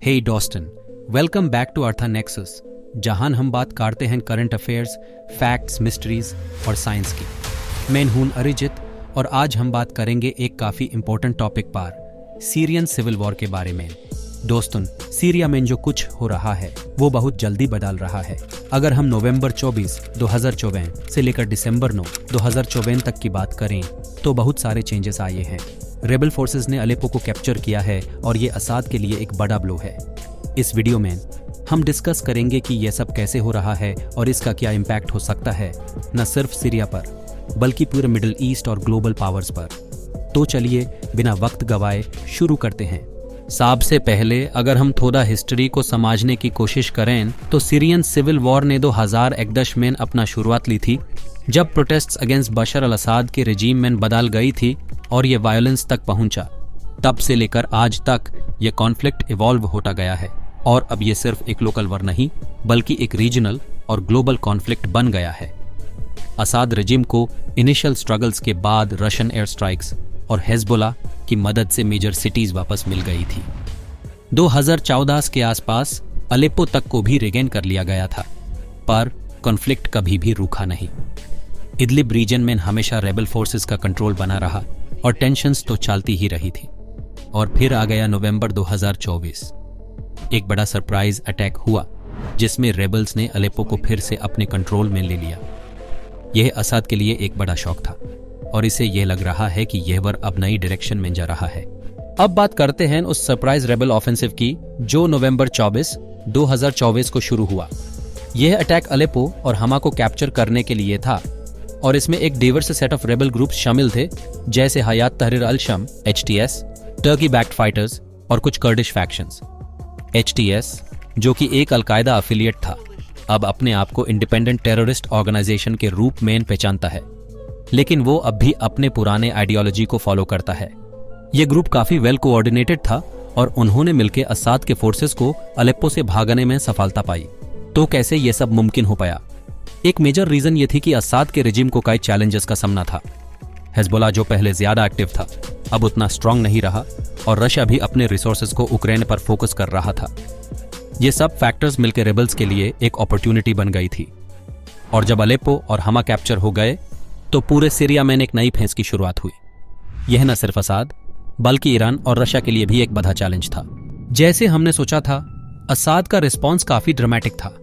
हे डॉस्टन, welcome back to Artha Nexus, जहां हम बात करते हैं करंट अफेयर्स, फैक्ट्स, मिस्ट्रीज और साइंस की। मैं हूं अरिजित और आज हम बात करेंगे एक काफ़ी इंपॉर्टेंट टॉपिक पर, सीरियन सिविल वॉर के बारे में। दोस्तों, सीरिया में जो कुछ हो रहा है वो बहुत जल्दी बदल रहा है। अगर हम नवंबर 24, 2024 से लेकर दिसंबर 9, 2024 तक की बात करें तो बहुत सारे चेंजेस आए हैं। रेबल फोर्सेस ने अलेप्पो को कैप्चर किया है और ये असाद के लिए एक बड़ा ब्लो है। इस वीडियो में हम डिस्कस करेंगे कि यह सब कैसे हो रहा है और इसका क्या इम्पैक्ट हो सकता है, न सिर्फ सीरिया पर बल्कि पूरे मिडिल ईस्ट और ग्लोबल पावर्स पर। तो चलिए बिना वक्त गवाए शुरू करते हैं। सबसे पहले अगर हम थोड़ा हिस्ट्री को समझने की कोशिश करें तो सीरियन सिविल वॉर ने 2011 में अपना शुरुआत ली थी, जब प्रोटेस्ट्स अगेंस्ट बशर अल असाद के रेजिम में बदल गई थी और ये वायलेंस तक पहुंचा। तब से लेकर आज तक ये कॉन्फ्लिक्ट इवॉल्व होता गया है और अब ये सिर्फ एक लोकल वॉर नहीं बल्कि एक रीजनल और ग्लोबल कॉन्फ्लिक्ट बन गया है। असाद रेजिम को इनिशियल स्ट्रगल्स के बाद रशियन एयर स्ट्राइक्स और हेजबोला की मदद से मेजर सिटीज वापस मिल गई थी। 2014 के आसपास अलेप्पो तक को भी रिगेन कर लिया गया था, पर कॉन्फ्लिक्ट कभी भी रुका नहीं। इदलिब रीजन में हमेशा रेबल फोर्सेस का कंट्रोल बना रहा और टेंशन्स तो चलती ही रही थी। और फिर आ गया नवंबर 2024। एक बड़ा सरप्राइज अटैक हुआ जिसमें रेबल्स ने अलेप्पो को फिर से अपने कंट्रोल में ले लिया। यह असाद के लिए एक बड़ा शॉक था और इसे यह लग रहा है कि यह वॉर अब नई डायरेक्शन में जा रहा है। अब बात करते हैं उस सरप्राइज रेबल ऑफेंसिव की जो नवंबर 24, 2024 को शुरू हुआ। यह अटैक अलेप्पो और हमा को कैप्चर करने के लिए था और इसमें एक diverse set of rebel groups शामिल थे, जैसे हयात तहरीर अल शम (HTS), टर्की बैक्ड फाइटर्स और कुछ कर्डिश फैक्शंस। HTS, जो कि एक अलकायदा एफिलिएट था, अब अपने आप को इंडिपेंडेंट टेररिस्ट ऑर्गेनाइजेशन के रूप में पहचानता है, लेकिन वो अब भी अपने पुराने आइडियोलॉजी को फॉलो करता है। ये ग्रुप काफी वेल कोऑर्डिनेटेड था और उन्होंने मिलकर असाद के फोर्सेस को अलेप्पो से भागने में सफलता पाई। तो कैसे ये सब मुमकिन हो पाया? एक मेजर रीजन ये थी कि असाद के रेजिम को कई चैलेंजेस का सामना था। हेजबोला, जो पहले ज्यादा एक्टिव था, अब उतना स्ट्रांग नहीं रहा और रशिया भी अपने रिसोर्सेज को यूक्रेन पर फोकस कर रहा था। ये सब फैक्टर्स मिलकर रेबल्स के लिए एक अपॉर्चुनिटी बन गई थी। और जब अलेप्पो और हमा कैप्चर हो गए तो पूरे सीरिया में एक नई फेज की शुरुआत हुई। यह न सिर्फ असाद बल्कि ईरान और रशिया के लिए भी एक बड़ा चैलेंज था। जैसे हमने सोचा था, असाद का रिस्पॉन्स काफी ड्रामेटिक था।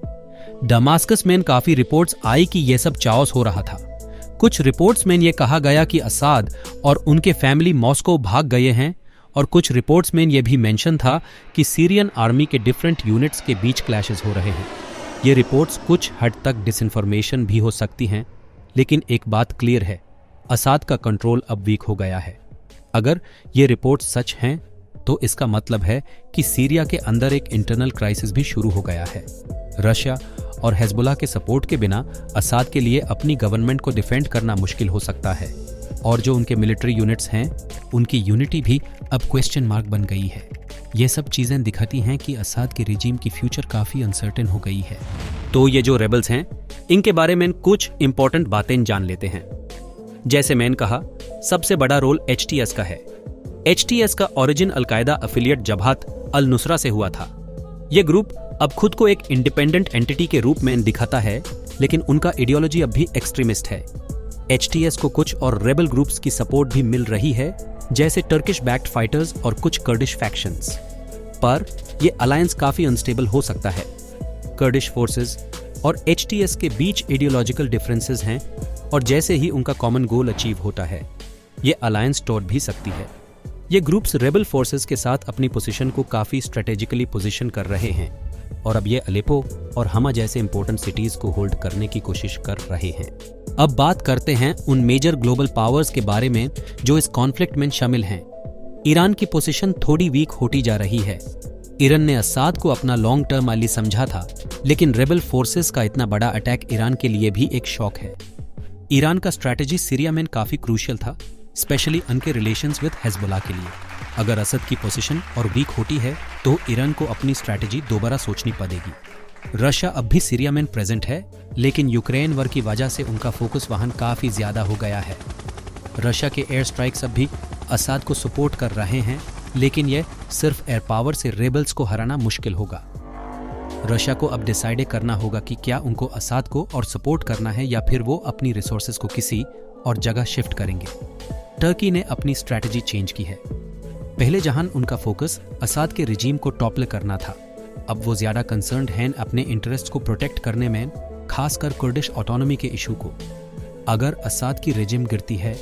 दमास्कस में काफी रिपोर्ट्स आई कि यह सब चाओस हो रहा था। कुछ रिपोर्ट्स में यह कहा गया कि असाद और उनके फैमिली मॉस्को भाग गए हैं और कुछ रिपोर्ट्स में यह भी मेंशन था कि सीरियन आर्मी के डिफरेंट यूनिट्स के बीच क्लैशेस हो रहे हैं। ये रिपोर्ट्स कुछ हद तक डिसइंफॉर्मेशन भी हो सकती हैं, लेकिन एक बात क्लियर है, असाद का कंट्रोल अब वीक हो गया है। अगर ये रिपोर्ट्स सच हैं तो इसका मतलब है कि सीरिया के अंदर एक इंटरनल क्राइसिस भी शुरू हो गया है। रशिया और हेजबोला के सपोर्ट के बिना असाद के लिए अपनी गवर्नमेंट को डिफेंड करना मुश्किल हो सकता है और जो उनके मिलिट्री यूनिट्स हैं उनकी यूनिटी भी अब क्वेश्चन मार्क बन गई है। ये सब चीजें दिखाती हैं कि असाद के रिजीम की फ्यूचर काफी अनसर्टेन हो गई है। तो ये जो रेबल्स हैं इनके बारे में कुछ इंपॉर्टेंट बातें जान लेते हैं। जैसे मैंने कहा, सबसे बड़ा रोल HTS का है। HTS का ओरिजिन अलकायदा एफिलिएट जबहत अल नुसरा से हुआ था। यह ग्रुप अब खुद को एक इंडिपेंडेंट एंटिटी के रूप में दिखाता है, लेकिन उनका आइडियोलॉजी अब भी एक्सट्रीमिस्ट है। HTS को कुछ और रेबल ग्रुप्स की सपोर्ट भी मिल रही है, जैसे टर्किश बैक्ड फाइटर्स और कुछ कर्डिश फैक्शंस। पर यह अलायंस काफी अनस्टेबल हो सकता है। कर्डिश फोर्सेस और HTS के बीच आइडियोलॉजिकल डिफरेंसेस हैं और जैसे ही उनका कॉमन गोल अचीव होता है, यह अलायंस तोड़ भी सकती है। ये ग्रुप्स रेबल फोर्सेस के साथ अपनी पोजीशन को काफी स्ट्रेटेजिकली पोजीशन कर रहे हैं और अब ये अलेप्पो और हमा जैसे इंपॉर्टेंट सिटीज को होल्ड करने की कोशिश कर रहे हैं। अब बात करते हैं उन मेजर ग्लोबल पावर्स के बारे में जो इस कॉन्फ्लिक्ट में शामिल हैं। ईरान की पोजीशन थोड़ी वीक होती जा रही है। ईरान ने असाद को अपना लॉन्ग टर्म एली समझा था, लेकिन रेबल फोर्सेस का इतना बड़ा अटैक ईरान के लिए भी एक शॉक है। ईरान का स्ट्रैटेजी सीरिया में काफी क्रूशियल था, स्पेशली उनके रिलेशंस विद हेजबोला के लिए। अगर असद की पोजीशन और वीक होती है तो ईरान को अपनी स्ट्रैटेजी दोबारा सोचनी पड़ेगी। रशिया अब भी सीरिया में प्रेजेंट है, लेकिन यूक्रेन वॉर की वजह से उनका फोकस वहां काफी ज्यादा हो गया है। रशिया के एयर स्ट्राइक्स अब भी असाद को सपोर्ट कर रहे हैं लेकिन यह सिर्फ एयर पावर से रेबल्स को हराना मुश्किल होगा। रशिया को अब डिसाइड करना होगा कि क्या उनको असाद को और सपोर्ट करना है या फिर वो अपनी रिसोर्सेज को किसी और जगह शिफ्ट करेंगे। टर्की ने अपनी स्ट्रैटेजी चेंज की है। पहले जहां उनका फोकस असाद के रिजीम को टॉपल करना था, अब वो ज्यादा कंसर्न्ड हैं अपने इंटरेस्ट को प्रोटेक्ट करने में, खासकर कुर्दिश ऑटोनॉमी के इशू को। अगर असाद की रिजिम गिरती है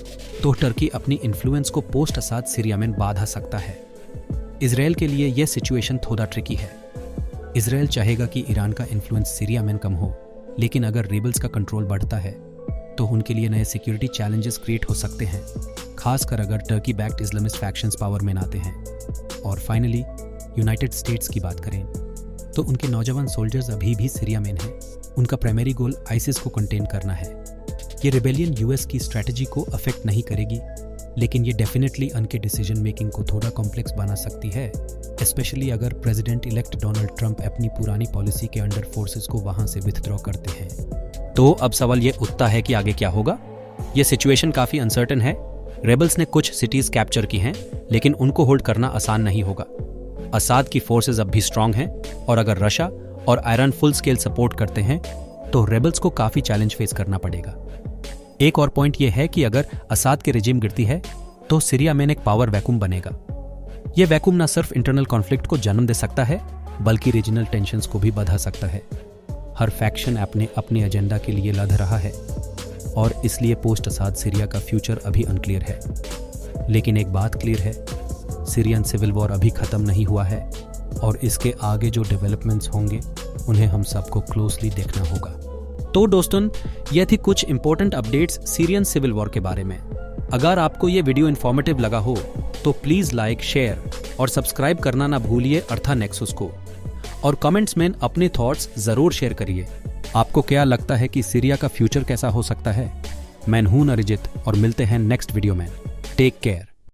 तो टर्की अपनी इन्फ्लुएंस को पोस्ट असाद सीरिया में बांधा सकता है। इजराइल के लिए यह सिचुएशन थोड़ा ट्रिकी है। इजराइल चाहेगा कि ईरान का इन्फ्लुएंस सीरिया में कम हो, लेकिन अगर रेबल्स का कंट्रोल बढ़ता है तो उनके लिए नए सिक्योरिटी चैलेंजेस क्रिएट हो सकते हैं, खासकर अगर Turkey backed Islamist factions power में आते हैं। और फाइनली यूनाइटेड स्टेट्स की बात करें तो उनके नौजवान सोल्जर्स अभी भी सीरिया में हैं। उनका प्राइमरी गोल आइसिस को कंटेन करना है। ये रिबेलियन यूएस की स्ट्रैटेजी को अफेक्ट नहीं करेगी, लेकिन ये डेफिनेटली उनके डिसीजन मेकिंग को थोड़ा कॉम्प्लेक्स बना सकती है, स्पेशली अगर प्रेसिडेंट इलेक्ट डोनाल्ड ट्रंप अपनी पुरानी पॉलिसी के अंडर फोर्सेस को वहां से विथड्रॉ करते हैं। तो अब सवाल ये उठता है कि आगे क्या होगा। ये सिचुएशन काफी अनसर्टेन है। रेबल्स ने कुछ सिटीज कैप्चर की हैं, लेकिन उनको होल्ड करना आसान नहीं होगा। असाद की फोर्सेस अब भी स्ट्रांग हैं, और अगर रशिया और ईरान फुल स्केल सपोर्ट करते हैं तो रेबल्स को काफी चैलेंज फेस करना पड़ेगा। एक और पॉइंट यह है कि अगर असाद की रिजिम गिरती है तो सीरिया में एक पावर वैक्यूम बनेगा। यह वैक्यूम न सिर्फ इंटरनल कॉन्फ्लिक्ट को जन्म दे सकता है, बल्कि रीजनल टेंशंस को भी बढ़ा सकता है। हर फैक्शन अपने एजेंडा के लिए लड़ रहा है, और इसलिए पोस्ट असाद सीरिया का फ्यूचर अभी अनक्लियर है। लेकिन एक बात क्लियर है, सीरियन सिविल वॉर अभी खत्म नहीं हुआ है, और इसके आगे जो डेवलपमेंट्स होंगे उन्हें हम सबको क्लोजली देखना होगा। तो दोस्तों, यह थी कुछ important updates Syrian civil war के बारे में। अगर आपको यह वीडियो इन्फॉर्मेटिव लगा हो तो प्लीज लाइक, शेयर और सब्सक्राइब करना ना भूलिए अर्था नेक्सस को, और कमेंट्स में अपने थॉट्स जरूर शेयर करिए। आपको क्या लगता है कि सीरिया का फ्यूचर कैसा हो सकता है? मैं हूं अरिजित और मिलते हैं नेक्स्ट वीडियो में। Take care.